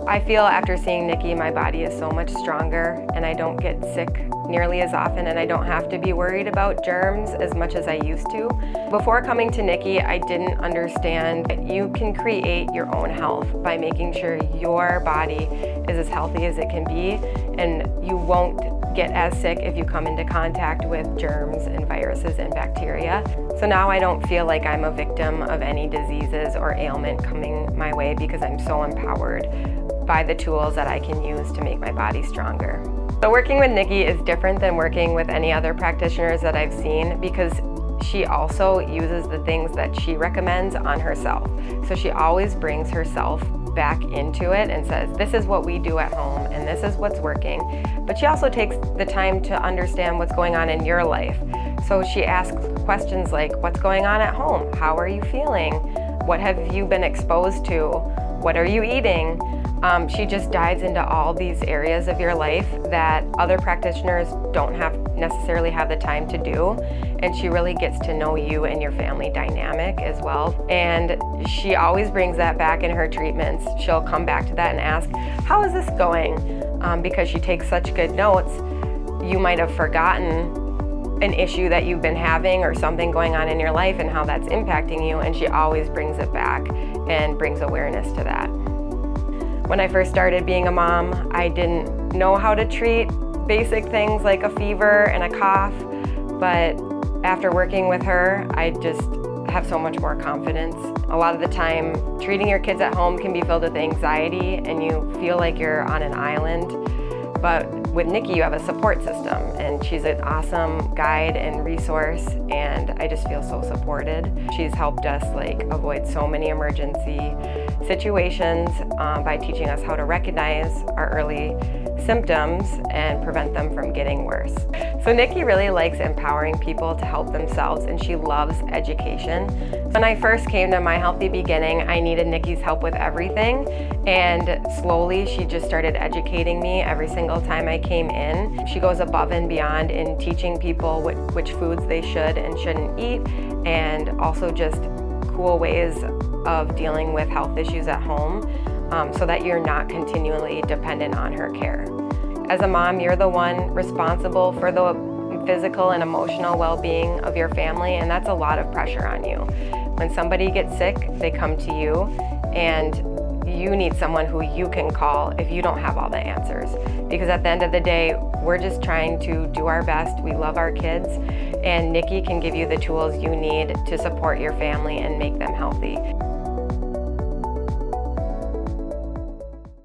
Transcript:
I feel after seeing Nichi, my body is so much stronger and I don't get sick nearly as often, and I don't have to be worried about germs as much as I used to. Before coming to Nichi, I didn't understand that you can create your own health by making sure your body is as healthy as it can be, and you won't get as sick if you come into contact with germs and viruses and bacteria. So now I don't feel like I'm a victim of any diseases or ailment coming my way because I'm so empowered by the tools that I can use to make my body stronger. So working with Nichi is different than working with any other practitioners that I've seen because she also uses the things that she recommends on herself. So she always brings herself back into it and says, this is what we do at home and this is what's working. But she also takes the time to understand what's going on in your life. So she asks questions like, what's going on at home? How are you feeling? What have you been exposed to? What are you eating? She just dives into all these areas of your life that other practitioners don't necessarily have the time to do. And she really gets to know you and your family dynamic as well. And she always brings that back in her treatments. She'll come back to that and ask, how is this going? Because she takes such good notes, you might have forgotten an issue that you've been having or something going on in your life and how that's impacting you. And she always brings it back and brings awareness to that. When I first started being a mom, I didn't know how to treat basic things like a fever and a cough, but after working with her, I just have so much more confidence. A lot of the time, treating your kids at home can be filled with anxiety and you feel like you're on an island. But with Nichi, you have a support system, and she's an awesome guide and resource, and I just feel so supported. She's helped us avoid so many emergency situations by teaching us how to recognize our early symptoms and prevent them from getting worse. So Nichi really likes empowering people to help themselves, and she loves education. When I first came to My Healthy Beginning, I needed Nichi's help with everything, and slowly she just started educating me every single time I came in. She goes above and beyond in teaching people which foods they should and shouldn't eat, and also just cool ways of dealing with health issues at home so that you're not continually dependent on her care. As a mom, you're the one responsible for the physical and emotional well-being of your family, and that's a lot of pressure on you. When somebody gets sick, they come to you, and you need someone who you can call if you don't have all the answers. Because at the end of the day, we're just trying to do our best. We love our kids, and Nichi can give you the tools you need to support your family and make them healthy.